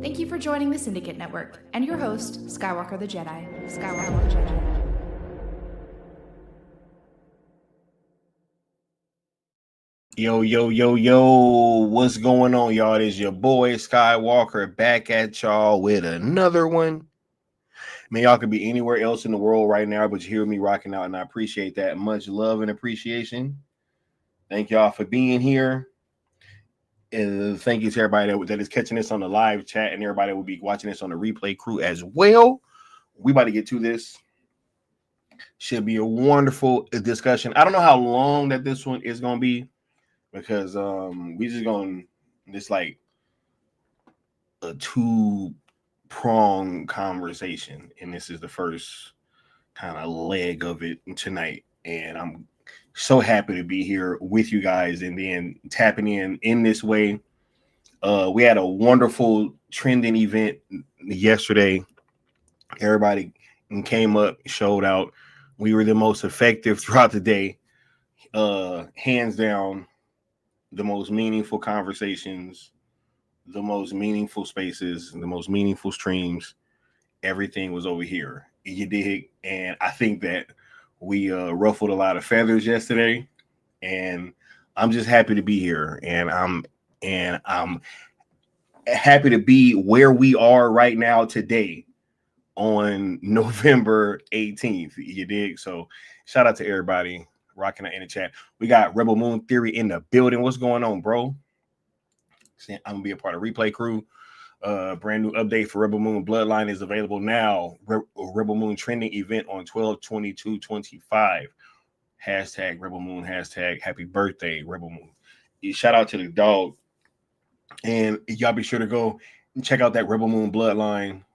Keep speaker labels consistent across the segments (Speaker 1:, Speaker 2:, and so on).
Speaker 1: Thank you for joining the Syndicate Network and your host, Skywalker the Jedi. Skywalker the Jedi.
Speaker 2: Yo, what's going on, y'all? It is your boy Skywalker back at y'all with another one. Man, y'all could be anywhere else in the world right now, but you hear me rocking out, and I appreciate that. Much love and appreciation. Thank y'all for being here. And thank you to everybody that is catching this on the live chat and everybody that will be watching this on the replay crew as well. We about to get to this. Should be a wonderful discussion. I don't know how long that this one is going to be, because we just going this like a two-pronged conversation, and this is the first kind of leg of it tonight, and I'm so happy to be here with you guys and then tapping in this way. We had a wonderful trending event yesterday. Everybody came up, showed out. We were the most effective throughout the day, hands down. The most meaningful conversations, the most meaningful spaces, the most meaningful streams. Everything was over here. You dig? And I think that we ruffled a lot of feathers yesterday, and I'm just happy to be here. And I'm happy to be where we are right now today on November 18th. You dig? So shout out to everybody rocking out in the chat. We got Rebel Moon Theory in the building. What's going on, bro? I'm gonna be a part of replay crew. Brand new update for Rebel Moon Bloodline is available now. Rebel Moon trending event on 12/22/25. Hashtag Rebel Moon. Hashtag Happy Birthday Rebel Moon. Shout out to the dog, and y'all be sure to go and check out that Rebel Moon Bloodline.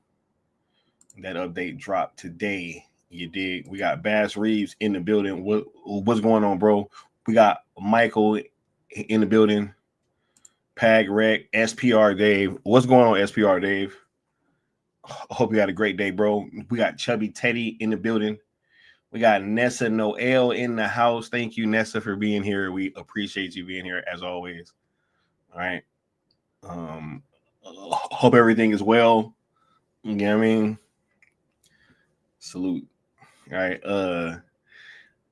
Speaker 2: That update dropped today. You dig? We got Bass Reeves in the building. What's going on, bro? We got Michael in the building. Pag Rec, SPR Dave. What's going on, SPR Dave? Hope you had a great day, bro. We got Chubby Teddy in the building. We got Nessa Noel in the house. Thank you, Nessa, for being here. We appreciate you being here as always. All right. Hope everything is well. You know what I mean? Salute. All right.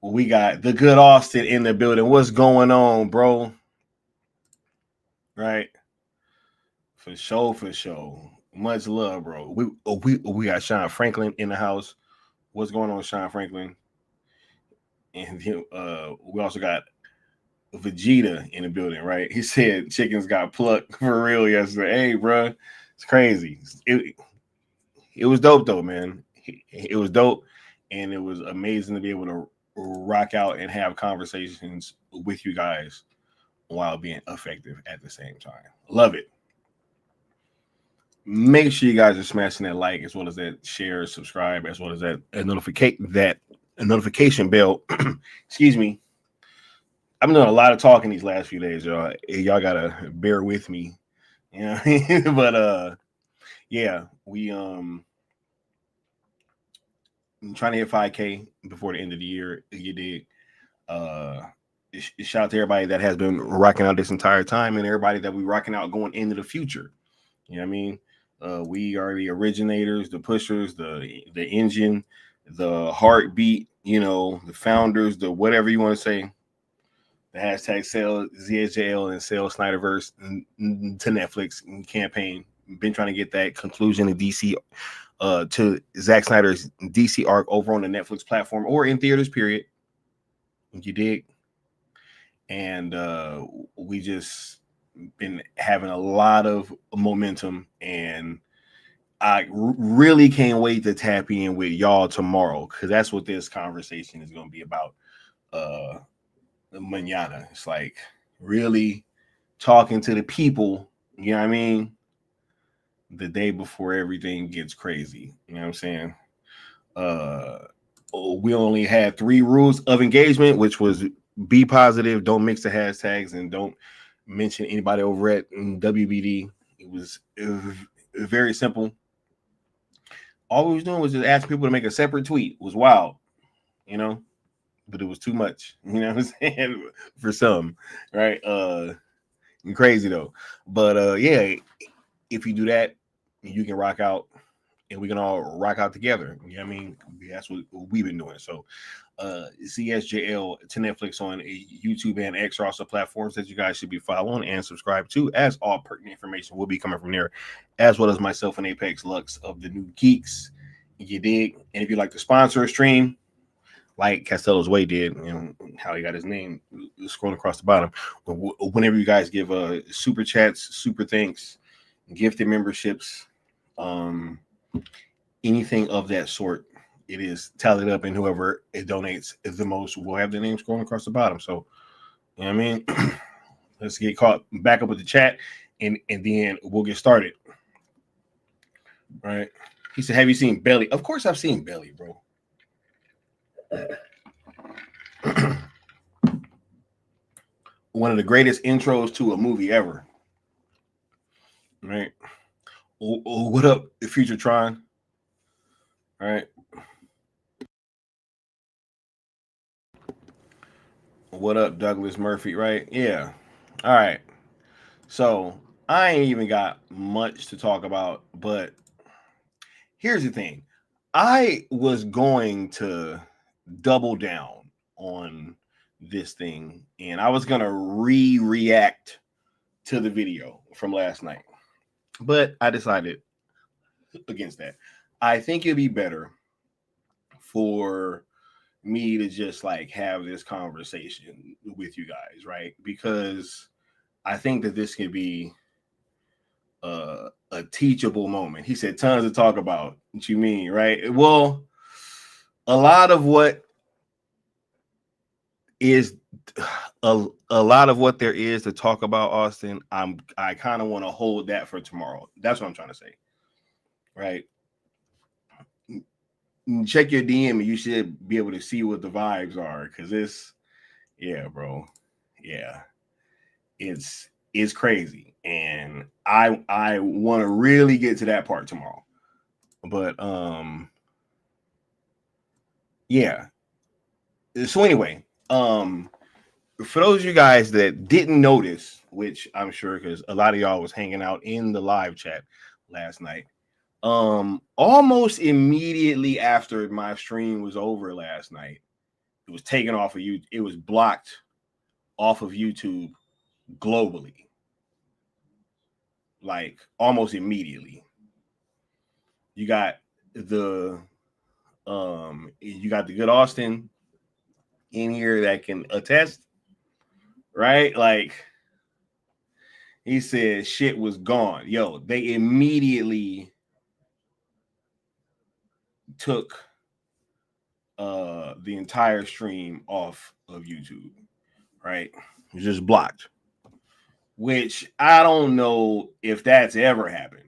Speaker 2: We got the good Austin in the building. What's going on, bro? Right. For sure. Much love, bro. We got Sean Franklin in the house. What's going on, Sean Franklin? And we also got Vegeta in the building, right? He said chickens got plucked for real yesterday. Hey, bro, it's crazy. It was dope though, man. It was dope, and it was amazing to be able to rock out and have conversations with you guys while being effective at the same time. Love it. Make sure you guys are smashing that like, as well as that share, subscribe, as well as that notification bell. Excuse me. I've been doing a lot of talking these last few days, y'all. Y'all gotta bear with me. You know? But yeah, we I'm trying to hit 5K before the end of the year. You did. Shout out to everybody that has been rocking out this entire time, and everybody that we rocking out going into the future. You know what I mean? We are the originators, the pushers, the engine, the heartbeat, you know, the founders, the whatever you want to say. The hashtag sell ZHL and sell Snyderverse to Netflix campaign. Been trying to get that conclusion in DC to Zack Snyder's DC arc over on the Netflix platform or in theaters, period. You dig? And we just been having a lot of momentum, and I really can't wait to tap in with y'all tomorrow, because that's what this conversation is going to be about. Manana, it's like really talking to the people, you know what I mean, the day before everything gets crazy. You know what I'm saying? We only had 3 rules of engagement, which was be positive, don't mix the hashtags, and don't mention anybody over at WBD. It was very simple. All we was doing was just asking people to make a separate tweet. It was wild, you know, but it was too much, you know what I'm saying, for some, right? Crazy though. But yeah, if you do that, you can rock out, and we can all rock out together. You know what I mean? That's what we've been doing. So CSJL to Netflix on YouTube and X are also platforms that you guys should be following and subscribe to, as all pertinent information will be coming from there, as well as myself and Apex Lux of the New Geeks. You dig? And if you'd like to sponsor a stream, like Castello's Way did, you know, how he got his name scrolling across the bottom. Whenever you guys give super chats, super thanks, gifted memberships, anything of that sort, it is tallied up, and whoever it donates the most will have their name scrolling across the bottom. So, you know what I mean? Let's get caught back up with the chat, and then we'll get started. All right. He said, "Have you seen Belly?" Of course, I've seen Belly, bro. One of the greatest intros to a movie ever. Right. What up, Future Tron? All right. What up, Douglas Murphy? Right. Yeah. All right. So I ain't even got much to talk about, but here's the thing. I was going to double down on this thing, and I was going to react to the video from last night, but I decided against that. I think it'd be better for me to just like have this conversation with you guys, right? Because I think that this could be a teachable moment. He said tons to talk about. What you mean, right? Well, a lot of what is a lot of what there is to talk about, Austin, I kind of want to hold that for tomorrow. That's what I'm trying to say. Right? Check your DM and you should be able to see what the vibes are, because it's bro. Yeah. It's crazy. And I want to really get to that part tomorrow. But yeah. So anyway, for those of you guys that didn't notice, which I'm sure because a lot of y'all was hanging out in the live chat last night, almost immediately after my stream was over last night, it was taken off of you. It was blocked off of YouTube globally, like almost immediately. You got the good Austin in here that can attest, right? Like he said shit was gone. Yo, they immediately took the entire stream off of YouTube, right? It was just blocked. Which I don't know if that's ever happened.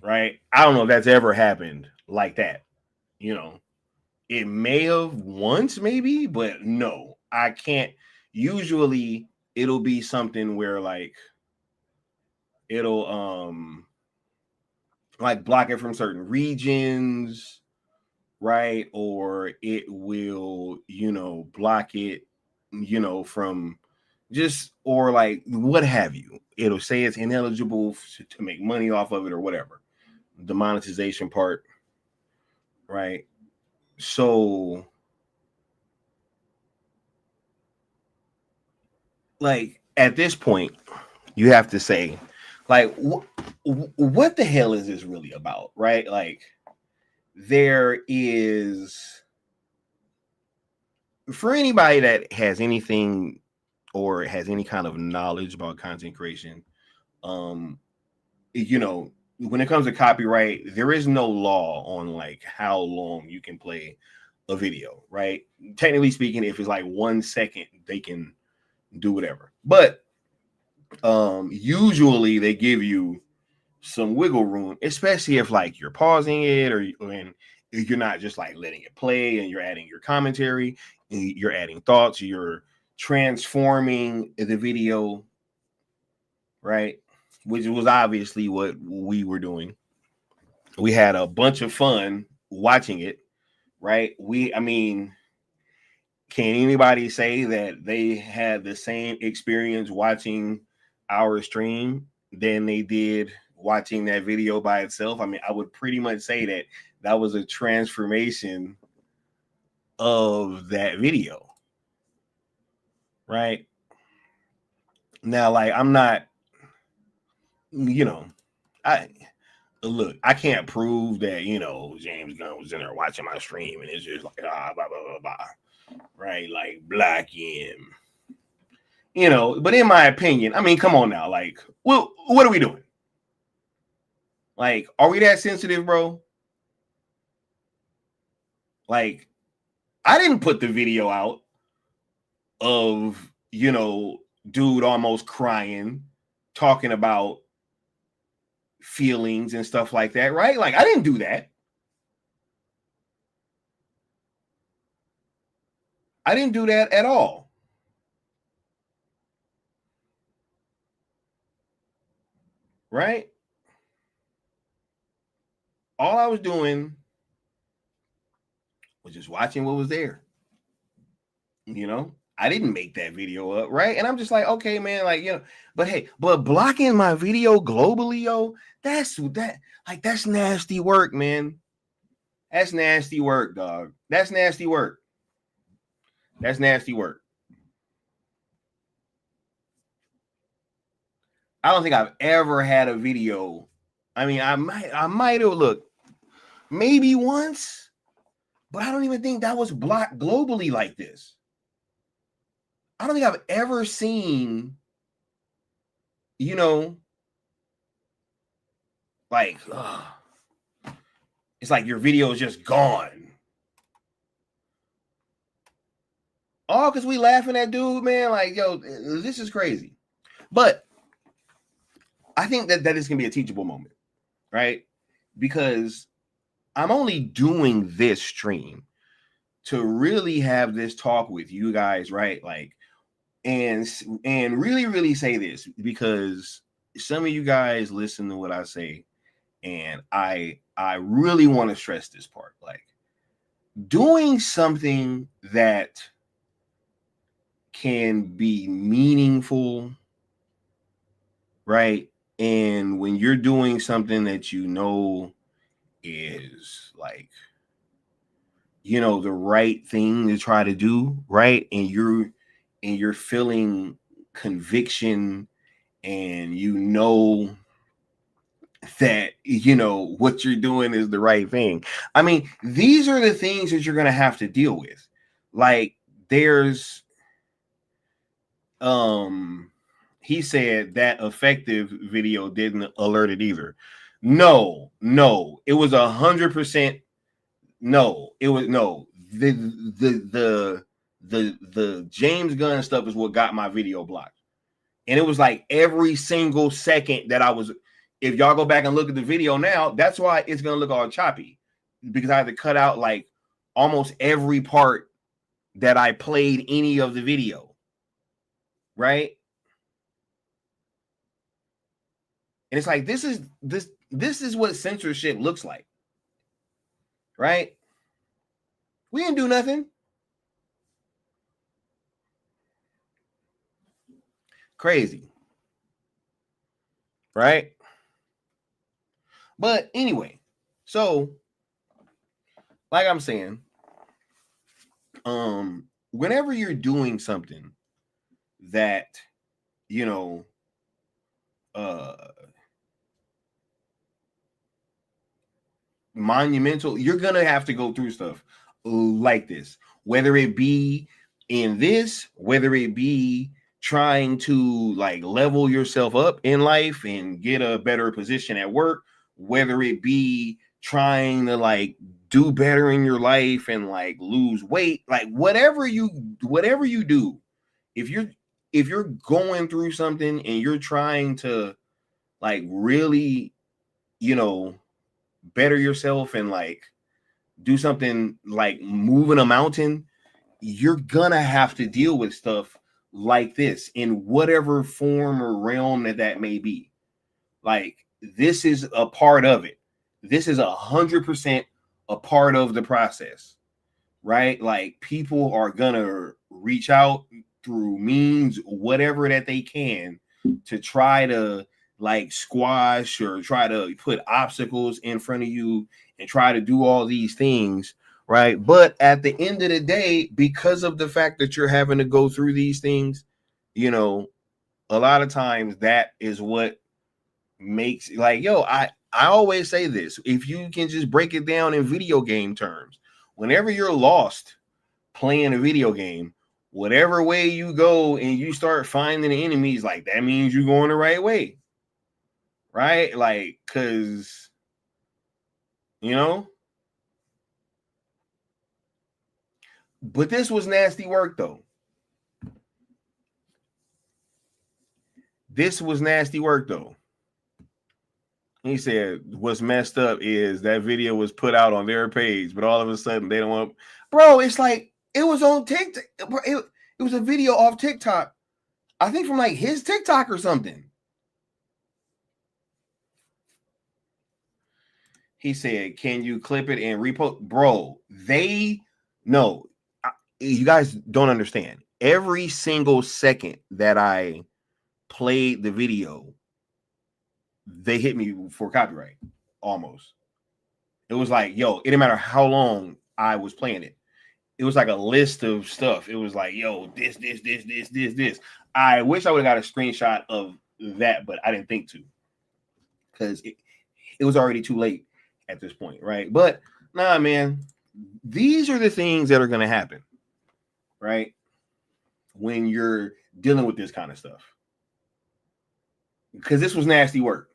Speaker 2: Right? I don't know if that's ever happened like that. You know, it may have once, maybe, but no, I can't. Usually it'll be something where like it'll like block it from certain regions, right? Or it will, block it, from just, or like what have you. It'll say it's ineligible to make money off of it or whatever. The monetization part, right? So like at this point, you have to say, like, what the hell is this really about, right? Like, there is, for anybody that has anything or has any kind of knowledge about content creation, when it comes to copyright, there is no law on like how long you can play a video, right? Technically speaking, if it's like 1 second, they can do whatever. But usually they give you some wiggle room, especially if like you're pausing it or and you're not just like letting it play and you're adding your commentary, you're adding thoughts, you're transforming the video, right? Which was obviously what we were doing. We had a bunch of fun watching it, right? Can anybody say that they had the same experience watching our stream than they did watching that video by itself, I mean, I would pretty much say that that was a transformation of that video, right? Now, like, I'm not, you know, I look, I can't prove that, James Gunn was in there watching my stream and it's just like, blah, blah, blah, blah, right? Like, block him, but in my opinion, I mean, come on now, like, well, what are we doing? Like, are we that sensitive, bro? Like, I didn't put the video out of, dude almost crying, talking about feelings and stuff like that, right? Like, I didn't do that. I didn't do that at all. Right? All I was doing was just watching what was there. I didn't make that video up, right? And I'm just like, okay, man, like, but hey, but blocking my video globally, yo, that's nasty work, man. That's nasty work, dog. That's nasty work. That's nasty work. I don't think I've ever had a video. I mean, I might have looked maybe once, but I don't even think that was blocked globally like this. I don't think I've ever seen, like, it's like your video is just gone. All because we laughing at dude, man. Like, yo, this is crazy. But I think that is going to be a teachable moment, right? Because I'm only doing this stream to really have this talk with you guys, right? Like, and really, really say this, because some of you guys listen to what I say, and I really want to stress this part. Like, doing something that can be meaningful, right? And when you're doing something that is like, the right thing to try to do, right? And you're feeling conviction, and that what you're doing is the right thing. I mean, these are the things that you're going to have to deal with. Like, there's he said that effective video didn't alert it either. No, it was 100%. No, it was no. The James Gunn stuff is what got my video blocked. And it was like every single second that I was, if y'all go back and look at the video now, that's why it's going to look all choppy, because I had to cut out like almost every part that I played any of the video. Right? And it's like, this is what censorship looks like. Right? We didn't do nothing. Crazy. Right? But anyway, so like I'm saying, whenever you're doing something that, monumental, you're gonna have to go through stuff like this, whether it be in this, whether it be trying to like level yourself up in life and get a better position at work, whether it be trying to like do better in your life and like lose weight, like whatever you do, if you're going through something and you're trying to like really, better yourself and like do something like moving a mountain, you're gonna have to deal with stuff like this in whatever form or realm that may be. Like, this is a part of it. This is 100% a part of the process, right? Like, people are gonna reach out through means, whatever that they can, to try to like squash or try to put obstacles in front of you and try to do all these things, right? But at the end of the day, because of the fact that you're having to go through these things, you know, a lot of times that is what makes, like, yo, I always say this: if you can just break it down in video game terms, whenever you're lost playing a video game, whatever way you go and you start finding the enemies, like, that means you're going the right way, right? Like, because, you know, but this was nasty work, though. This was nasty work, though. He said what's messed up is that video was put out on their page, but all of a sudden they don't want. Bro, it's like it was on TikTok. It was a video off TikTok, I think from like his TikTok or something. He said, "Can you clip it and repost?" Bro, you guys don't understand. Every single second that I played the video, they hit me for copyright. Almost. It was like, yo, it didn't matter how long I was playing it. It was like a list of stuff. It was like, yo, this. I wish I would have got a screenshot of that, but I didn't think to, because it was already too late at this point, right? But nah, man, these are the things that are going to happen, right? When you're dealing with this kind of stuff. Because this was nasty work.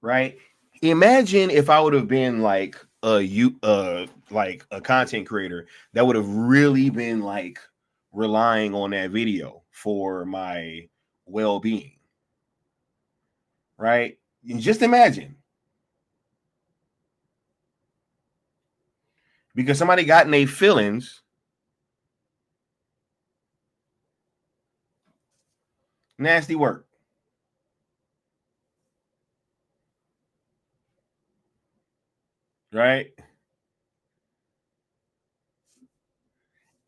Speaker 2: Right? Imagine if I would have been like a content creator that would have really been like relying on that video for my well-being. Right? And just imagine. Because somebody got in their feelings. Nasty work. Right?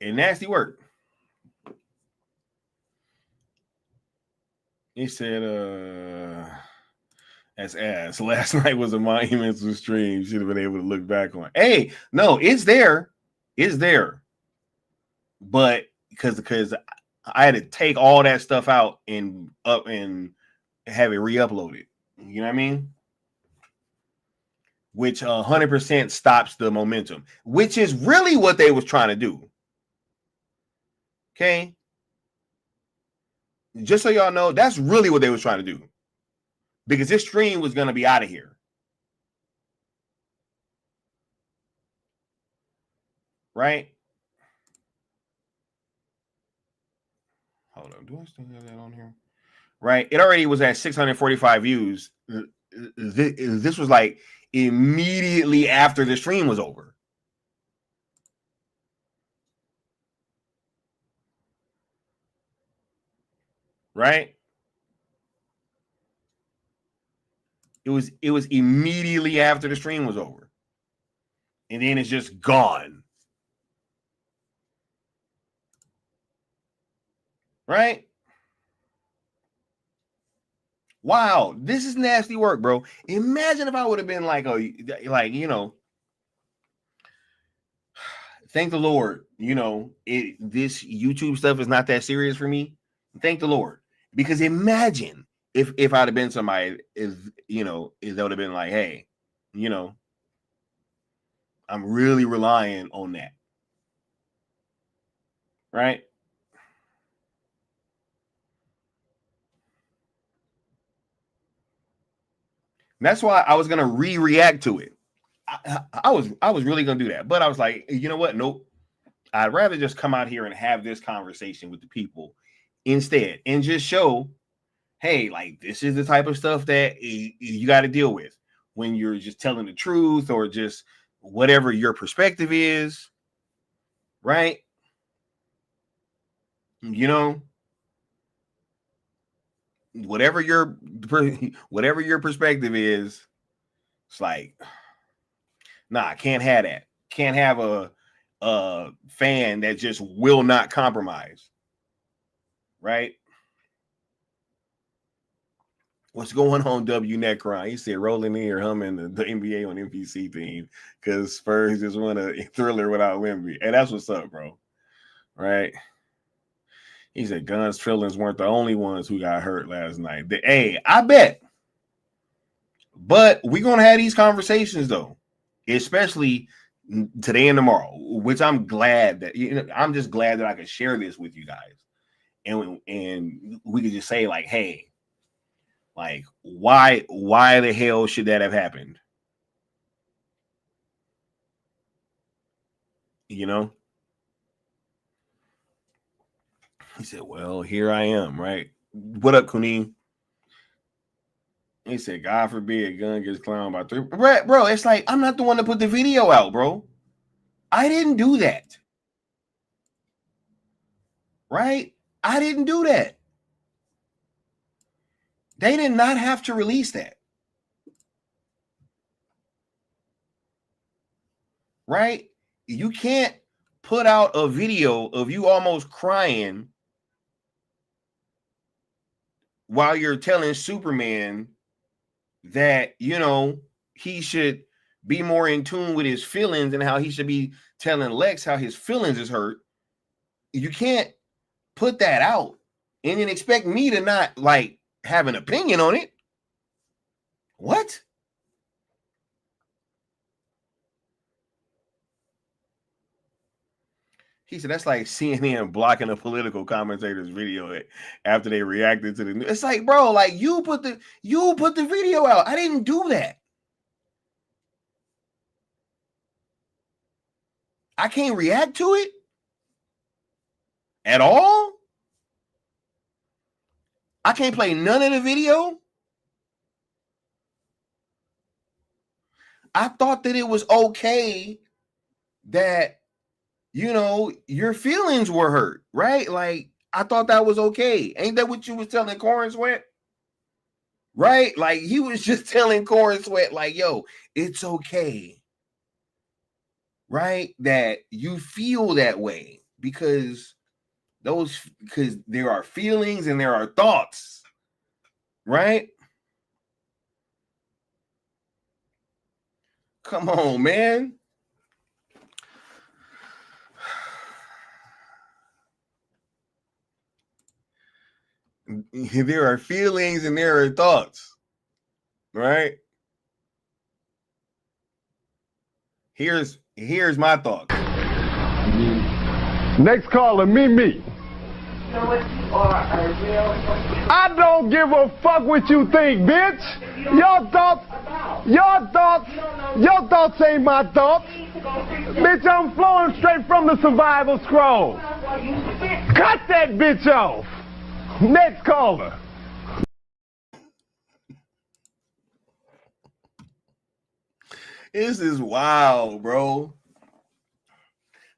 Speaker 2: And nasty work. He said, that's ass. Last night was a monumental stream. Should have been able to look back on. Hey, no, it's there. It's there. But because I had to take all that stuff out and up and have it re-uploaded. You know what I mean? Which 100% stops the momentum, which is really what they was trying to do. Okay? Just so y'all know, that's really what they was trying to do. Because this stream was going to be out of here. Right? Hold on. Do I still have that on here? Right? It already was at 645 views. This was like immediately after the stream was over. Right? It was immediately after the stream was over. And then it's just gone. Right? Wow, this is nasty work, bro. Imagine if I would have been like, thank the Lord, this YouTube stuff is not that serious for me. Thank the Lord. Because imagine if I'd have been somebody, if that would have been like, hey, I'm really relying on that. Right? That's why I was gonna react to it. I was really gonna do that, but I was like, you know what? Nope. I'd rather just come out here and have this conversation with the people instead, and just show, hey, like, this is the type of stuff that you got to deal with when you're just telling the truth, or just whatever your perspective is, right? Whatever your perspective is, it's like, nah, can't have that. Can't have a fan that just will not compromise, right? What's going on, W Necron? He said rolling in here humming the NBA on NPC theme because Spurs just won a Thriller without Wemby. And that's what's up, bro. Right? He said Gunn's feelings weren't the only ones who got hurt last night. Hey, I bet. But we're going to have these conversations, though, especially today and tomorrow, which I'm glad that, I'm just glad that I could share this with you guys. And we could just say, like, hey, like, why the hell should that have happened? You know? He said, well, here I am, right? What up, Kunin? He said, God forbid Gunn gets clowned by 3. Bro, it's like, I'm not the one to put the video out, bro. I didn't do that. Right? I didn't do that. They did not have to release that. Right? You can't put out a video of you almost crying while you're telling Superman that, he should be more in tune with his feelings and how he should be telling Lex how his feelings is hurt. You can't put that out and then expect me to not, like, have an opinion on it. What? He said, that's like CNN blocking a political commentator's video after they reacted to the news. It's like, bro, like, you put the video out. I didn't do that. I can't react to it at all. I can't play none of the video. I thought that it was okay that, your feelings were hurt, right? Like, I thought that was okay. Ain't that what you was telling Corn Sweat? Right? Like, he was just telling Corn Sweat, like, yo, it's okay. Right? That you feel that way because there are feelings and there are thoughts. Right? Come on, man. There are feelings and there are thoughts, right? Here's my thought.
Speaker 3: Next caller, me. I don't give a fuck what you think, bitch. Your thoughts ain't my thoughts. Bitch, I'm flowing straight from the survival scroll. Cut that bitch off. Next caller.
Speaker 2: This is wild, bro.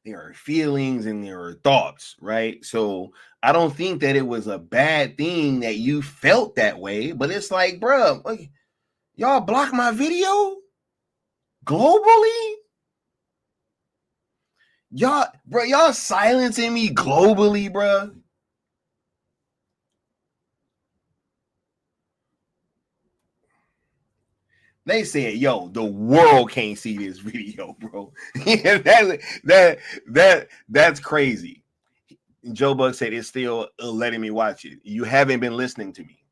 Speaker 2: There are feelings and there are thoughts, right? So I don't think that it was a bad thing that you felt that way, but it's like, bro, y'all block my video globally? Y'all silencing me globally, bro. They said, yo, the world can't see this video, bro. Yeah, that's crazy. Joe Buck said it's still letting me watch it. You haven't been listening to me.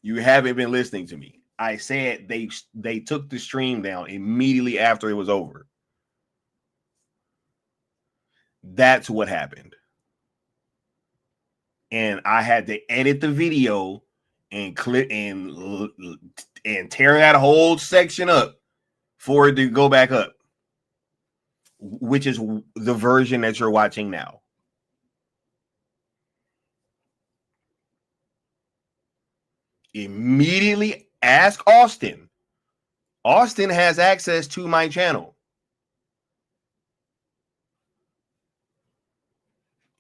Speaker 2: You haven't been listening to me. I said they took the stream down immediately after it was over. That's what happened. And I had to edit the video and click and tear that whole section up for it to go back up, which is the version that you're watching now. Immediately ask Austin. Austin has access to my channel.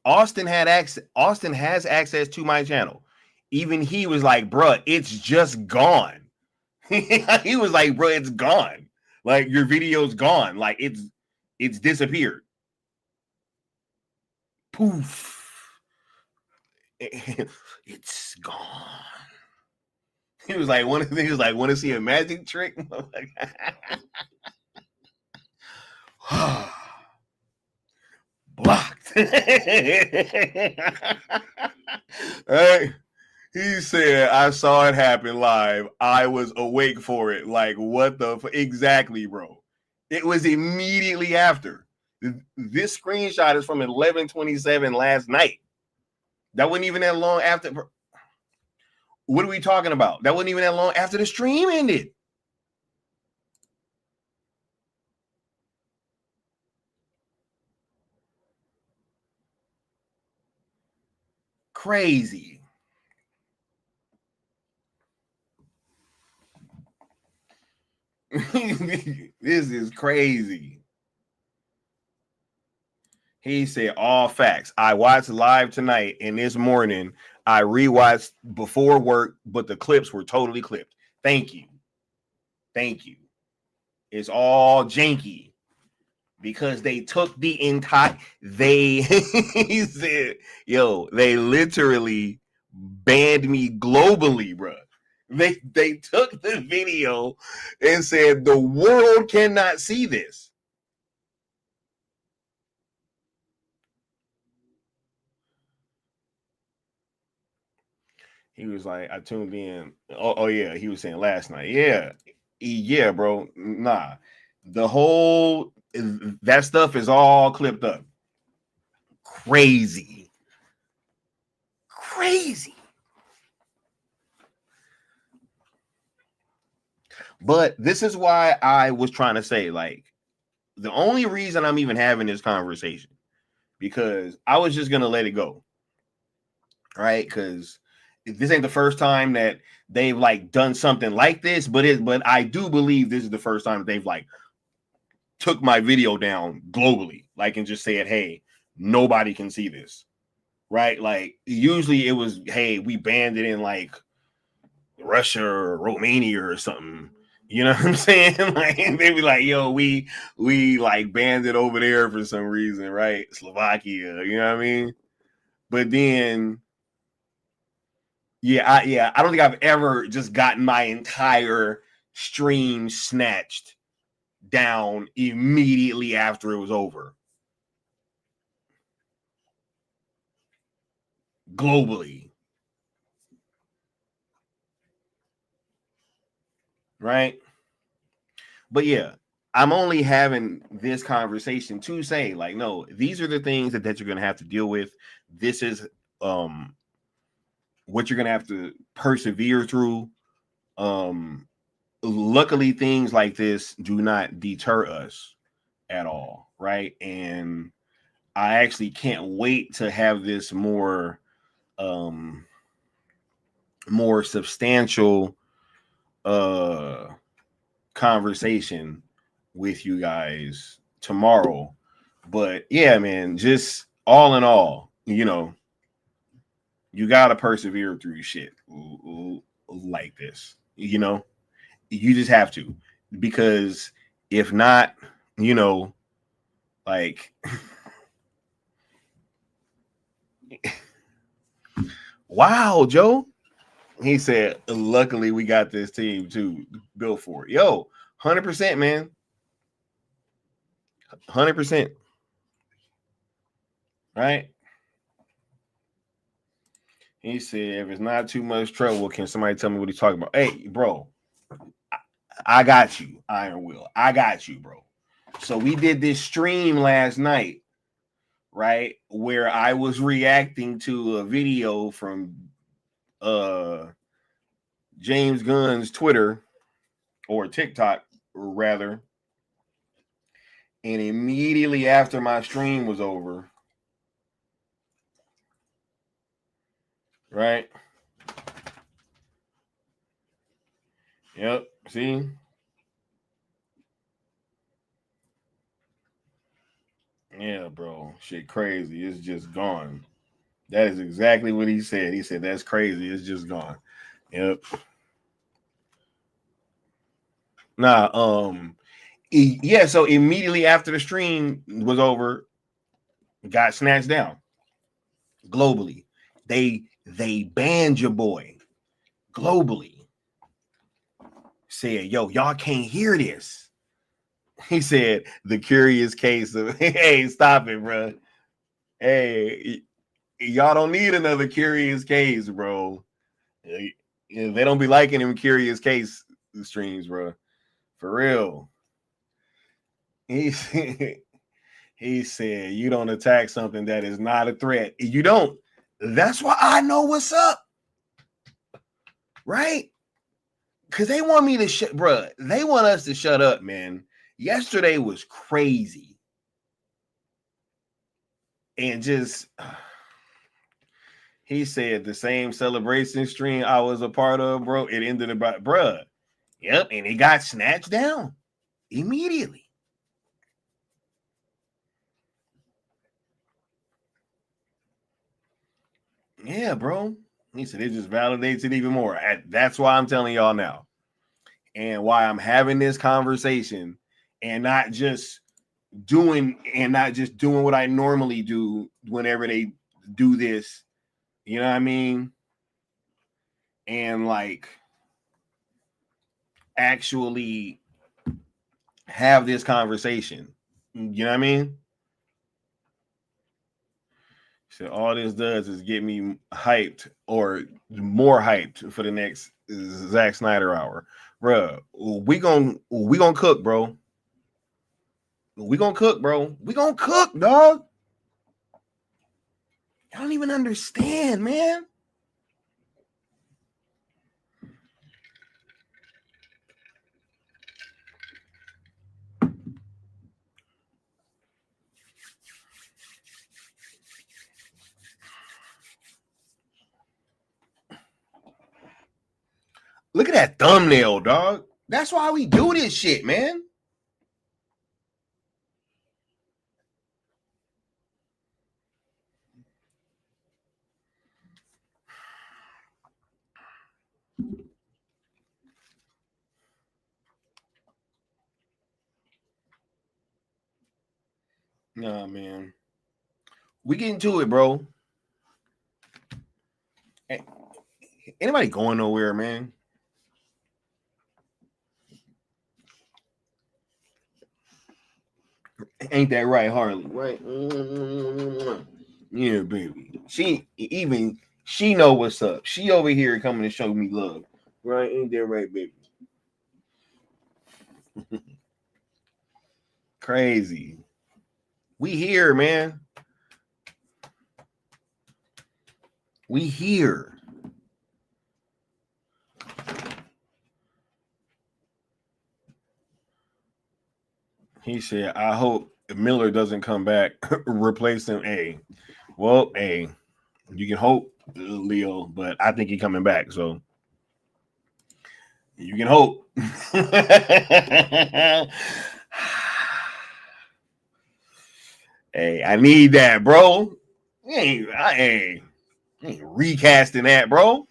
Speaker 2: Austin has access to my channel. Even he was like, bruh, it's just gone. He was like, bruh, it's gone. Like, your video's gone. Like, it's disappeared. poof, it's gone. He was like, want to see a magic trick? Blocked. Right? He said, I saw it happen live. I was awake for it. Like, what the exactly, bro? It was immediately after. This screenshot is from 11:27 last night. That wasn't even that long after. What are we talking about? That wasn't even that long after the stream ended. Crazy. This is crazy. He said all facts. I watched live tonight, and this morning I rewatched before work, but the clips were totally clipped. Thank you. Thank you. It's all janky because they took the entire. He said, "Yo, they literally banned me globally, bro." They took the video and said the world cannot see this. He was like, I tuned in. Oh yeah, he was saying last night. Yeah, bro. Nah, the whole that stuff is all clipped up. Crazy. But this is why I was trying to say, like, the only reason I'm even having this conversation because I was just gonna let it go, right? Because this ain't the first time that they've like done something like this, but I do believe this is the first time they've like took my video down globally, like, and just said, hey, nobody can see this, right? Like usually it was, hey, we banned it in like Russia or Romania or something. You know what I'm saying? Like they be like, yo, we like banned it over there for some reason, right? Slovakia, you know what I mean? But then I don't think I've ever just gotten my entire stream snatched down immediately after it was over. Globally. Right? But yeah, I'm only having this conversation to say, like, no, these are the things that you're going to have to deal with. This is what you're going to have to persevere through. Luckily, things like this do not deter us at all, right? And I actually can't wait to have this more substantial conversation with you guys tomorrow. But yeah, man, just all in all, you know, you gotta persevere through shit like this. You know, you just have to, because if not, you know, like wow, Joe. He said, luckily we got this team too built for it. Yo, 100%, man. 100%. Right? He said, if it's not too much trouble, can somebody tell me what he's talking about? Hey, bro, I got you, Iron Will. I got you, bro. So we did this stream last night, right? Where I was reacting to a video from James Gunn's Twitter or TikTok, rather. And immediately after my stream was over, right? Yep. See? Yeah, bro. Shit crazy. It's just gone. That is exactly what he said. He said, that's crazy. It's just gone. Yep. Yeah, so immediately after the stream was over, got snatched down. globally. They banned your boy globally. Said, yo, y'all can't hear this. He said, the curious case of, hey, stop it, bro. Hey, y'all don't need another curious case, bro. They don't be liking them curious case streams, bro. For real. He said, you don't attack something that is not a threat. You don't. That's why I know what's up. Right? Because they want me to bro. They want us to shut up, man. Yesterday was crazy. And just, he said the same celebration stream I was a part of, bro. It ended about, bruh. Yep. And it got snatched down immediately. Yeah, bro. He said it just validates it even more. That's why I'm telling y'all now. And why I'm having this conversation and not just doing what I normally do whenever they do this. You know what I mean? And like actually have this conversation. You know what I mean? So all this does is get me hyped or more hyped for the next Zack Snyder hour. Bruh, we gonna cook, bro. We gonna cook, bro. We gonna cook, dog. I don't even understand, man. Look at that thumbnail, dog. That's why we do this shit, man. Nah, man. We get into it, bro. Anybody going nowhere, man? Ain't that right, Harley? Right? Yeah, baby. She know what's up. She over here coming to show me love. Right? Ain't that right, baby? Crazy. We here, man. We here. He said, I hope Miller doesn't come back. Replace him. Hey, well, hey, you can hope, Leo, but I think he's coming back. So you can hope. Hey, I need that, bro. I ain't recasting that, bro.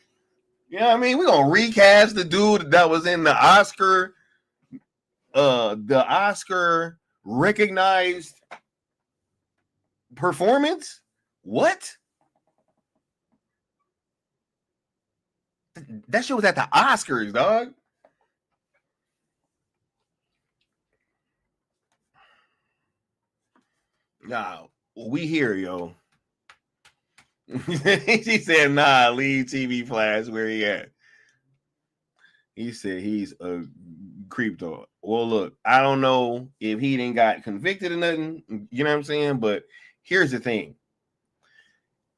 Speaker 2: You know what I mean? We're gonna recast the dude that was in the Oscar recognized performance. What? That shit was at the Oscars, dog. Nah, we here, yo. He said, nah, leave TV Flash where he at. He said he's a creep dog. Well, look, I don't know if he didn't got convicted or nothing. You know what I'm saying? But here's the thing.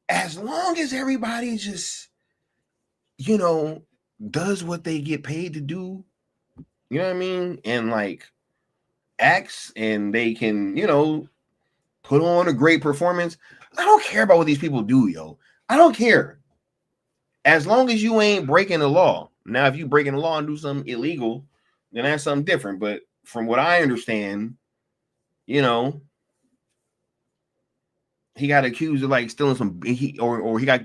Speaker 2: As long as everybody just, does what they get paid to do, you know what I mean? And like acts and they can, put on a great performance. I don't care about what these people do, yo. I don't care. As long as you ain't breaking the law. Now, if you breaking the law and do something illegal, then that's something different. But from what I understand, he got accused of like stealing some, or he got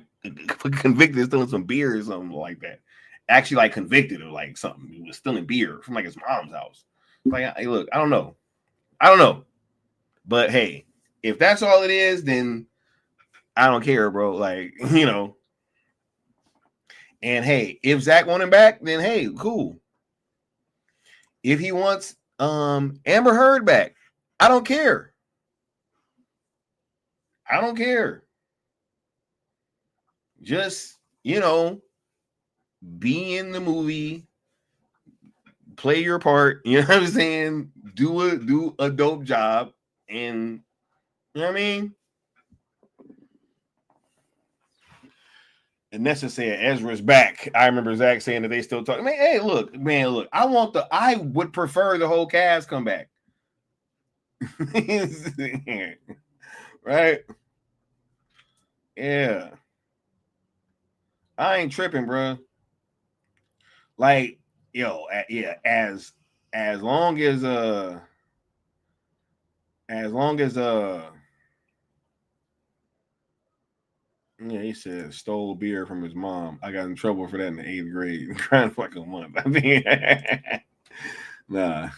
Speaker 2: convicted of stealing some beer or something like that. Actually, like convicted of like something. He was stealing beer from like his mom's house. Like, hey, look, I don't know. But hey, if that's all it is, then I don't care, bro. Like, you know. And hey, if Zach want him back, then hey, cool. If he wants Amber Heard back, I don't care. I don't care. Just, you know, be in the movie, play your part, you know what I'm saying? Do a dope job, and you know what I mean? And Nessa said Ezra's back. I remember Zach saying that they still talk. Man, hey, look, I would prefer the whole cast come back. Right? Yeah. I ain't tripping, bro. Like, yo, yeah, as long as yeah, he said stole beer from his mom. I got in trouble for that in the 8th grade. Crying for like a month. I mean, nah.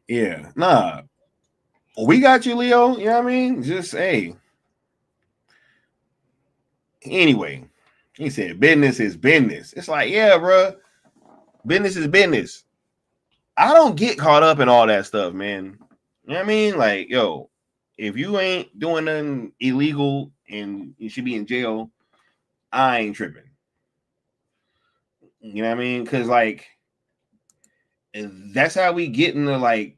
Speaker 2: Yeah, nah. We got you, Leo. You know what I mean? Just hey. Anyway, he said business is business. It's like, yeah, bro. Business is business. I don't get caught up in all that stuff, man. You know what I mean? Like, yo, if you ain't doing nothing illegal and you should be in jail, I ain't tripping. You know what I mean? Because like that's how we get into like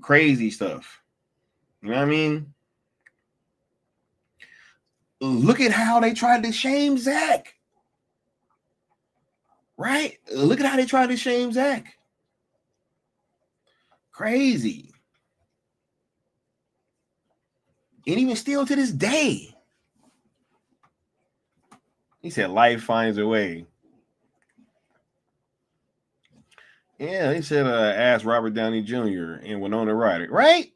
Speaker 2: crazy stuff. You know what I mean? Look at how they tried to shame Zach. Right? Look at how they tried to shame Zach. Crazy. And even still to this day. He said life finds a way. Yeah, he said ask Robert Downey Jr. and Winona Ryder, right?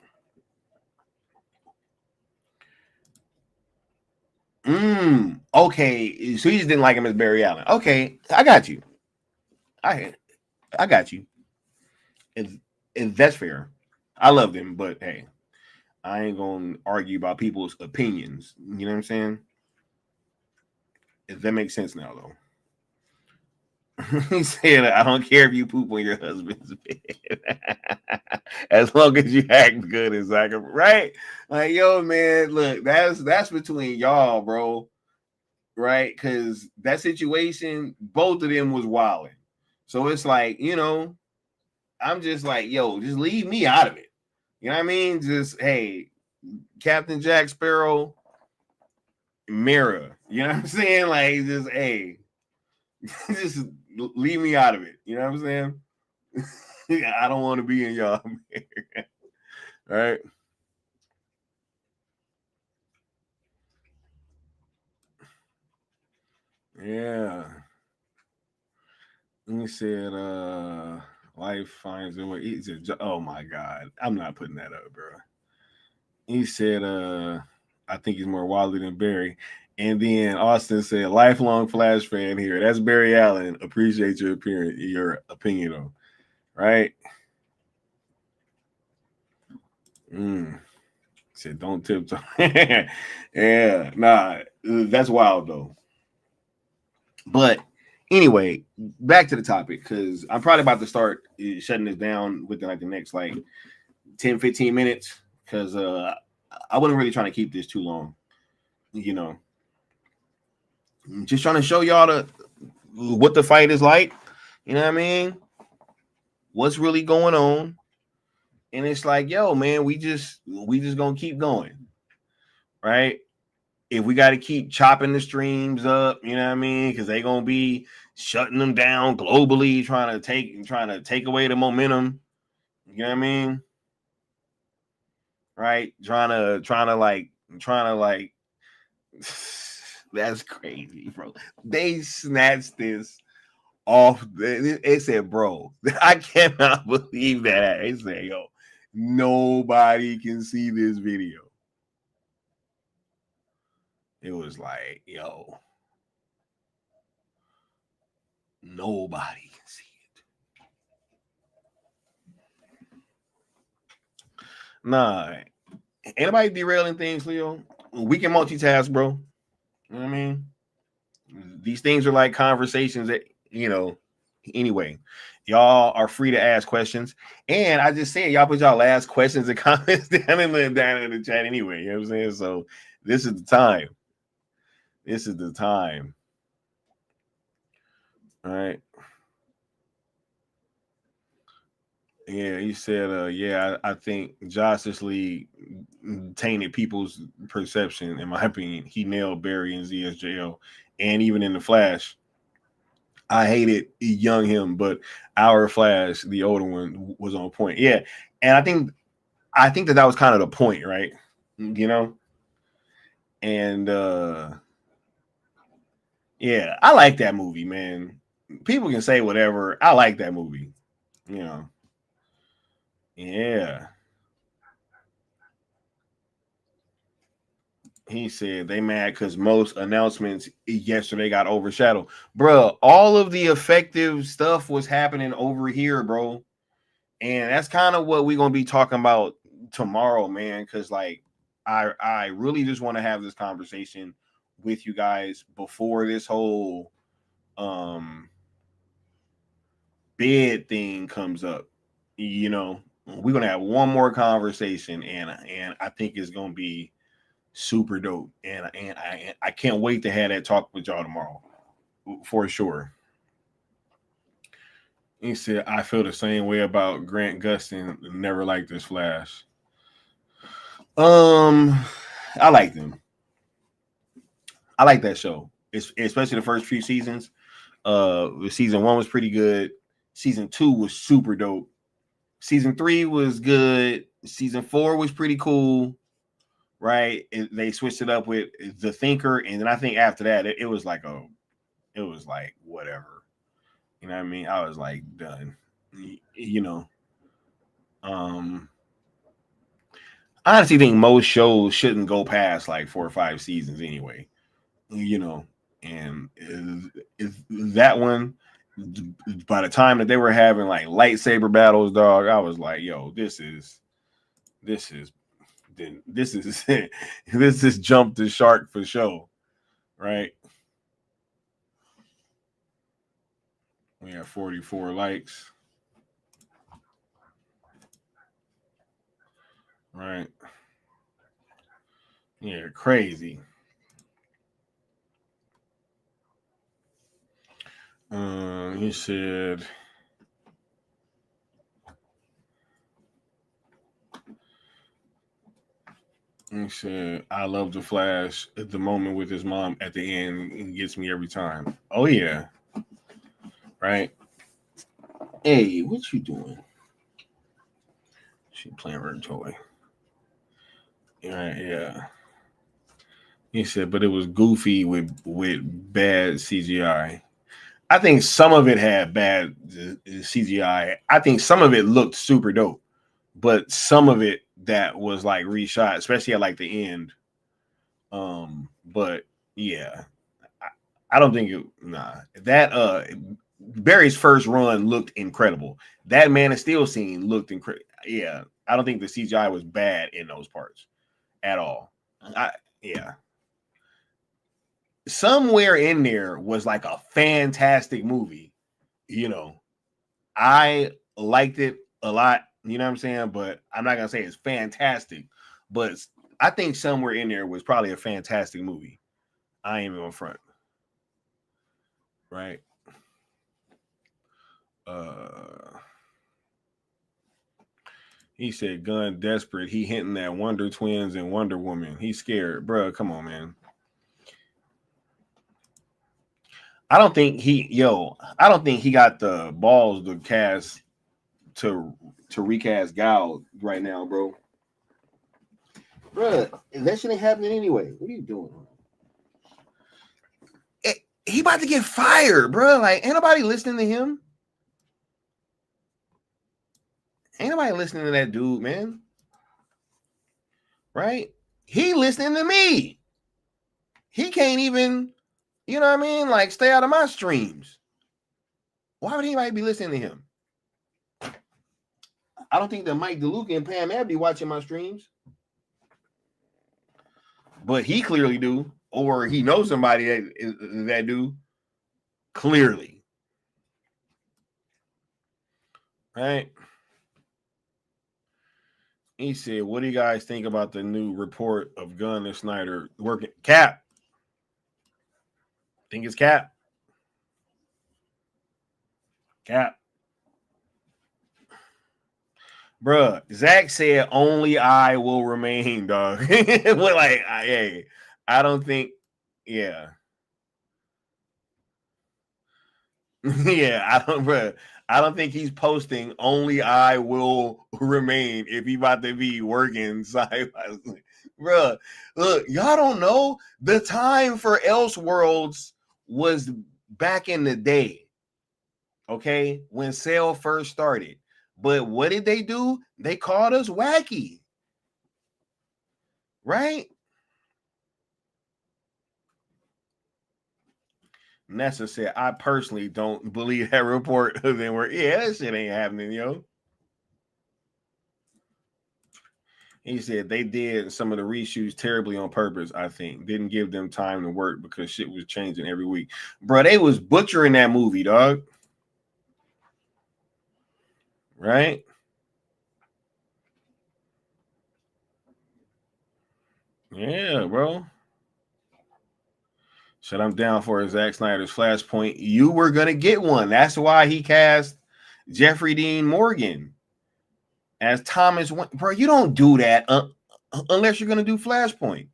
Speaker 2: Okay. So you just didn't like him as Barry Allen. Okay, I got you. I got you. And that's fair. I loved him, but hey, I ain't gonna argue about people's opinions. You know what I'm saying? If that makes sense now, though. He said, I don't care if you poop on your husband's bed. As long as you act good, as I can, right? Like, yo, man, look, that's between y'all, bro. Right? Because that situation, both of them was wilding. So it's like, you know, I'm just like, yo, just leave me out of it. You know what I mean? Just hey, Captain Jack Sparrow, Mira. You know what I'm saying? Like, just hey, just leave me out of it. You know what I'm saying? I don't want to be in y'all. Right? Yeah. He said, life finds a way. He said, oh my God. I'm not putting that up, bro. He said, I think he's more wilder than Barry. And then Austin said, lifelong Flash fan here. That's Barry Allen. Appreciate your opinion, though. Right? Said, don't tiptoe. Yeah, nah, that's wild, though. But anyway, back to the topic, because I'm probably about to start shutting this down within like the next like 10, 15 minutes, because I wasn't really trying to keep this too long. You know, just trying to show y'all what the fight is like. You know what I mean? What's really going on? And it's like, yo, man, we just gonna keep going, right? If we got to keep chopping the streams up, you know what I mean? Because they're gonna be shutting them down globally, trying to take away the momentum. You know what I mean? Right? Trying to like that's crazy, bro. They snatched this off. They said, bro, I cannot believe that. They said, yo, nobody can see this video. It was like, yo, nobody can see it. Nah, Anybody derailing things, Leo? We can multitask, bro. You know what I mean? These things are like conversations that, anyway, y'all are free to ask questions. And I just said, y'all put y'all last questions and comments down in the chat anyway. You know what I'm saying? So this is the time. This is the time. All right. Yeah, he said, I think Justice League tainted people's perception, in my opinion. He nailed Barry and ZSJL. And even in the Flash, I hated young him, but our Flash, the older one, was on point. Yeah. And I think that was kind of the point, right? And yeah, I like that movie, man. People can say whatever. I like that movie. Yeah. He said they mad because most announcements yesterday got overshadowed. Bro, all of the effective stuff was happening over here, bro. And that's kind of what we're going to be talking about tomorrow, man. Because, like, I really just want to have this conversation with you guys before this whole bid thing comes up. We're going to have one more conversation, and I think it's going to be super dope, and I can't wait to have that talk with y'all tomorrow for sure. He said, I feel the same way about Grant Gustin. Never liked this Flash. I liked him. I like that show, especially the first few seasons. Season 1 was pretty good. Season 2 was super dope. Season 3 was good. Season 4 was pretty cool. Right, they switched it up with the Thinker, and then I think after that it was like whatever, you know what I mean? I was like done, I honestly think most shows shouldn't go past like 4 or 5 seasons anyway, and that one, by the time that they were having like lightsaber battles, dog, I was like, yo, this is this is jump the shark for sure, right? We have 44 likes, right? Yeah, crazy. He said, I love the Flash at the moment with his mom at the end. It gets me every time. Oh, yeah. Right? Hey, what you doing? She playing her toy. Right, yeah. He said, but it was goofy with bad CGI. I think some of it had bad CGI. I think some of it looked super dope, but some of it that was like reshot, especially at like the end. But yeah, I don't think that Barry's first run looked incredible. That Man of Steel scene looked incredible. Yeah, I don't think the CGI was bad in those parts at all. Yeah. Somewhere in there was like a fantastic movie. I liked it a lot. You know what I'm saying? But I'm not gonna say it's fantastic. But I think somewhere in there was probably a fantastic movie. I ain't even on front. Right. He said Gunn desperate. He hinting at Wonder Twins and Wonder Woman. He's scared. Bruh, come on, man. I don't think he got the balls to recast Gal right now, bro. Bruh, that shit ain't happening anyway. What are you doing? He about to get fired, bro. Like, ain't nobody listening to him. Ain't nobody listening to that dude, man. Right? He listening to me. He can't even, you know what I mean? Like, stay out of my streams. Why would anybody be listening to him? I don't think that Mike DeLuca and Pam Abdi watching my streams. but he clearly do, or he knows somebody that do. Clearly. Right? He said, what do you guys think about the new report of Gunn and Snyder working? Cap. Think it's Cap. Cap. Bruh, Zach said only I will remain, dog. Well, like, hey, I don't think, yeah. Yeah, I don't think he's posting only I will remain if he about to be working side by side. Bruh, look, y'all don't know the time for Elseworlds was back in the day. Okay, when Cell first started. But what did they do? They called us wacky. Right? Nessa said, I personally don't believe that report. Then we're, yeah, that shit ain't happening, yo. He said they did some of the reshoots terribly on purpose, I think. Didn't give them time to work because shit was changing every week. Bro, they was butchering that movie, dog. Right? Yeah, bro. Said I'm down for Zack Snyder's Flashpoint. You were going to get one. That's why he cast Jeffrey Dean Morgan as Thomas. Bro, you don't do that unless you're going to do Flashpoint.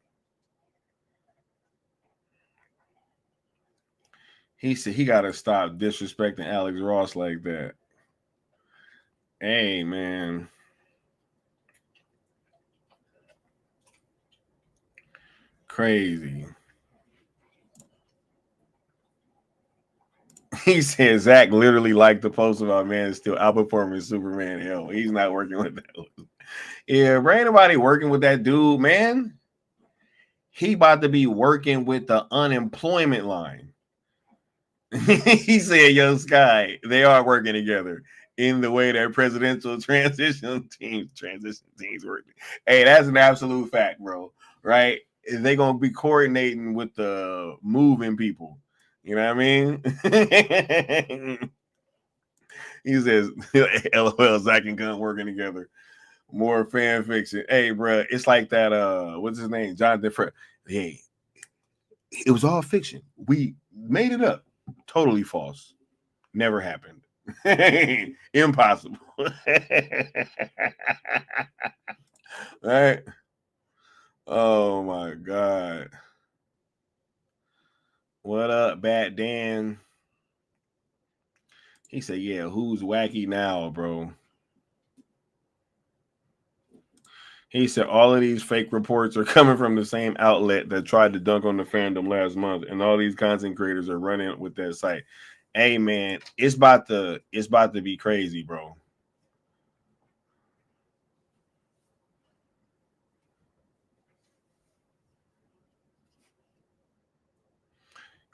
Speaker 2: He said he got to stop disrespecting Alex Ross like that. Hey, man. Crazy. He said Zach literally liked the post about Man is still outperforming Superman. Hell, he's not working with that. Yeah, ain't nobody working with that dude, man. He about to be working with the unemployment line. He said, yo, Sky, they are working together in the way that presidential transition teams work. Hey, that's an absolute fact, bro. Right? They're going to be coordinating with the moving people. You know what I mean? He says, LOL, Zach and Gunn working together. More fan fiction. Hey, bro, it's like that. What's his name? Jonathan. Hey, it was all fiction. We made it up. Totally false. Never happened. Impossible. Right? Oh my God. What up, Bat Dan? He said, yeah, who's wacky now, bro? He said all of these fake reports are coming from the same outlet that tried to dunk on the fandom last month, and all these content creators are running with that site. Hey, man, it's about to be crazy, bro.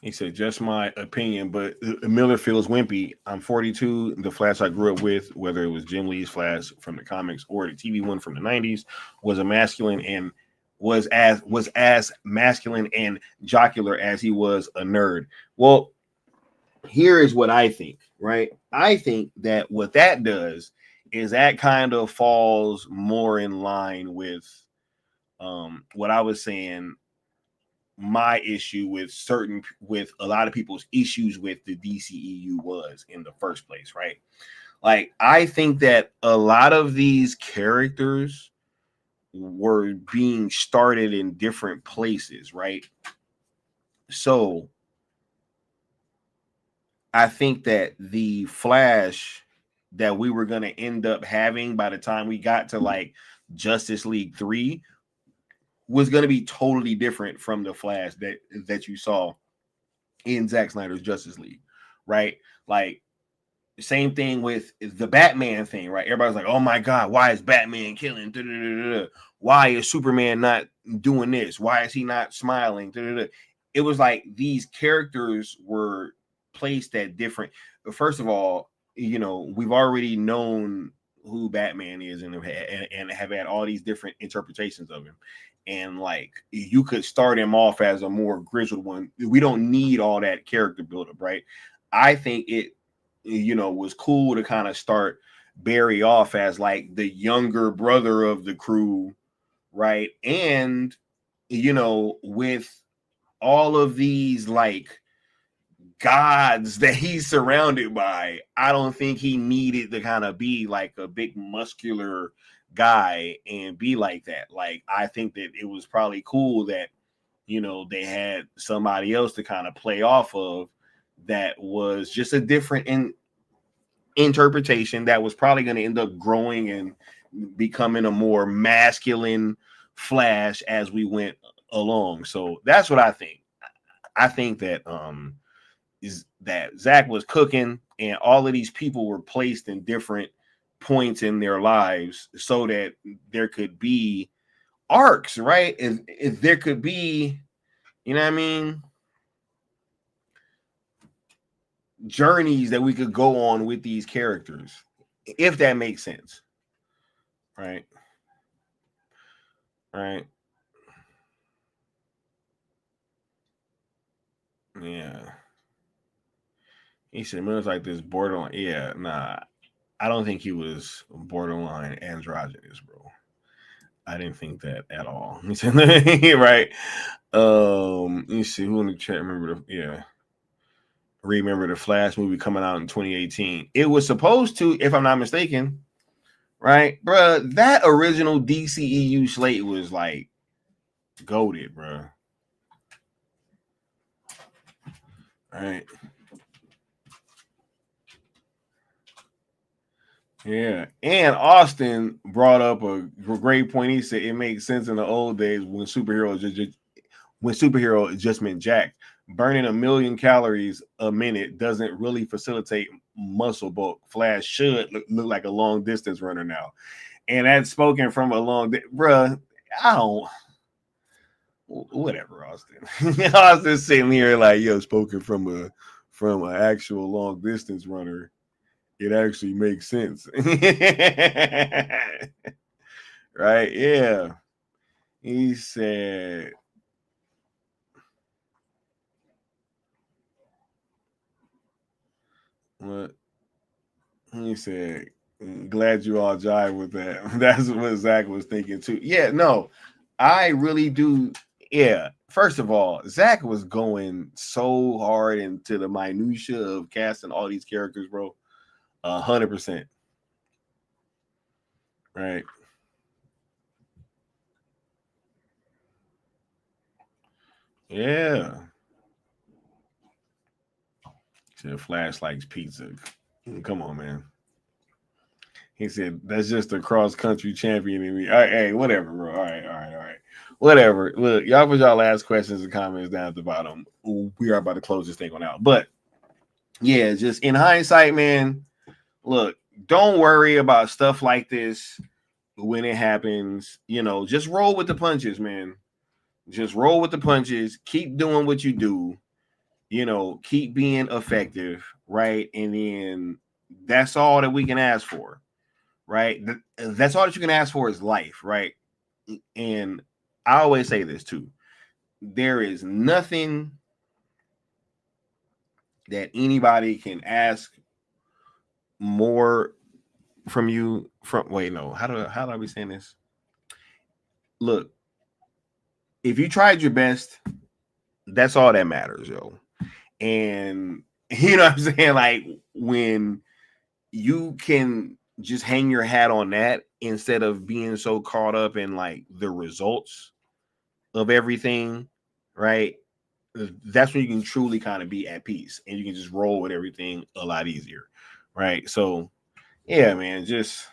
Speaker 2: He said, just my opinion, but Miller feels wimpy. I'm 42. The Flash I grew up with, whether it was Jim Lee's Flash from the comics or the TV one from the 90s, was as masculine and jocular as he was a nerd. Well, here is what I think, right? I think that what that does is that kind of falls more in line with what I was saying. My issue with a lot of people's issues with the DCEU was in the first place, right? Like, I think that a lot of these characters were being started in different places, right? So I think that the Flash that we were going to end up having by the time we got to like Justice League 3 was going to be totally different from the Flash that you saw in Zack Snyder's Justice League, right? Like, same thing with the Batman thing, right? Everybody's like, oh my God, why is Batman killing? Why is Superman not doing this? Why is he not smiling? It was like these characters were placed at different. First of all, you know, we've already known who Batman is and have had all these different interpretations of him. and like you could start him off as a more grizzled one. We don't need all that character buildup, right? I think it, was cool to kind of start Barry off as like the younger brother of the crew, right? And with all of these like gods that he's surrounded by, I don't think he needed to kind of be like a big muscular guy and be like that. Like, I think that it was probably cool that, they had somebody else to kind of play off of that was just a different interpretation that was probably going to end up growing and becoming a more masculine Flash as we went along. So that's what I think. I think that is that Zach was cooking and all of these people were placed in different points in their lives so that there could be arcs, right? If there could be, you know what I mean, journeys that we could go on with these characters, if that makes sense. Right. Yeah. He said, "Man, it's like this borderline." Yeah, nah. I don't think he was borderline androgynous, bro. I didn't think that at all. Right. You see who in the chat remember the Flash movie coming out in 2018. It was supposed to, if I'm not mistaken, right, bro. That original DCEU slate was like goated, bro. Right. Yeah, and Austin brought up a great point. He said it makes sense in the old days when superhero just meant jack. Burning 1,000,000 calories a minute doesn't really facilitate muscle bulk. Flash should look like a long distance runner now, and that's spoken from a long, bruh. I don't. Whatever, Austin. Austin's sitting here like, spoken from an actual long distance runner. It actually makes sense. Right? Yeah. He said, what? He said, glad you all jive with that. That's what Zach was thinking too. Yeah, no, I really do. Yeah. First of all, Zach was going so hard into the minutia of casting all these characters, bro. 100%. Right. Yeah. Said Flash likes pizza. Come on, man. He said that's just a cross country champion in me. All right, hey, whatever, bro. All right. Whatever. Look, y'all put y'all last questions and comments down at the bottom. We are about to close this thing on out. But yeah, just in hindsight, man, look, don't worry about stuff like this when it happens. Just roll with the punches, man. Just roll with the punches. Keep doing what you do. Keep being effective, right? And then that's all that we can ask for, right? That's all that you can ask for is life, right? And I always say this too. There is nothing that anybody can ask more from you how do I be saying this? Look, if you tried your best, that's all that matters, yo. And you know what I'm saying? Like, when you can just hang your hat on that instead of being so caught up in like the results of everything, right? That's when you can truly kind of be at peace and you can just roll with everything a lot easier, right? So yeah, man, just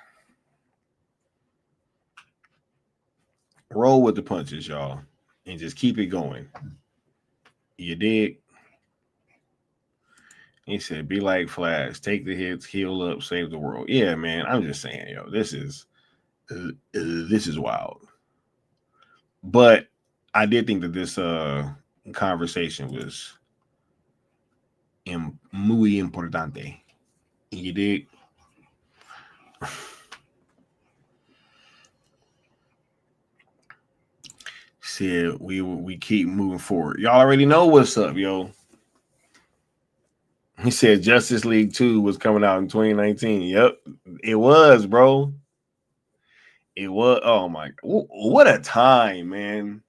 Speaker 2: roll with the punches, y'all, and just keep it going. You dig? He said, be like Flash, take the hits, heal up, save the world. Yeah, man, I'm just saying, yo, this is wild. But I did think that this conversation was muy importante. You dig? said we keep moving forward. Y'all already know what's up, yo. He said Justice League 2 was coming out in 2019. Yep, it was, bro. It was. Oh my, what a time, man.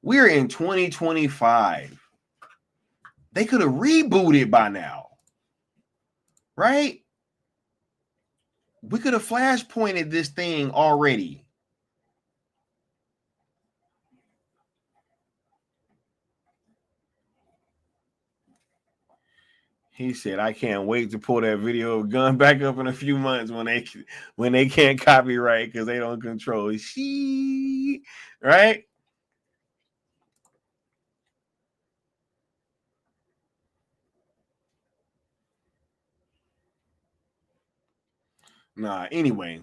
Speaker 2: We're in 2025. They could have rebooted by now, right? We could have flashpointed this thing already. He said, "I can't wait to pull that video of Gunn back up in a few months when they can't copyright because they don't control it." Right? Nah. Anyway,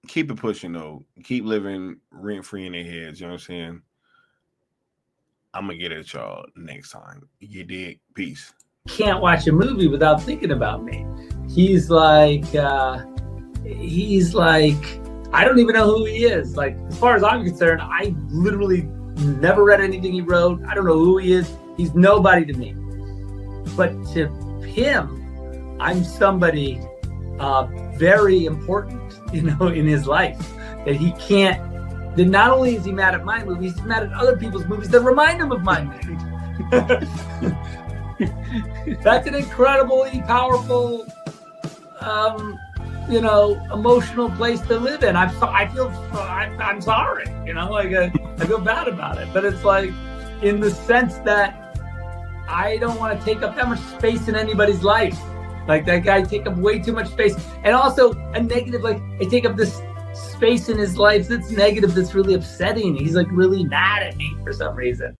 Speaker 2: keep it pushing though. Keep living rent free in their heads. You know what I'm saying? I'm gonna get at y'all next time. You dig? Peace.
Speaker 4: Can't watch a movie without thinking about me. He's like, I don't even know who he is. Like, as far as I'm concerned, I literally never read anything he wrote. I don't know who he is. He's nobody to me. But to him, I'm somebody very important, in his life. That he can't. That not only is he mad at my movies, he's mad at other people's movies that remind him of my movies. That's an incredibly powerful, emotional place to live in. I'm sorry. I feel bad about it, but it's like in the sense that I don't want to take up that much space in anybody's life. Like that guy take up way too much space, and also a negative. Like I take up this space in his life that's negative, that's really upsetting. He's like really mad at me for some reason.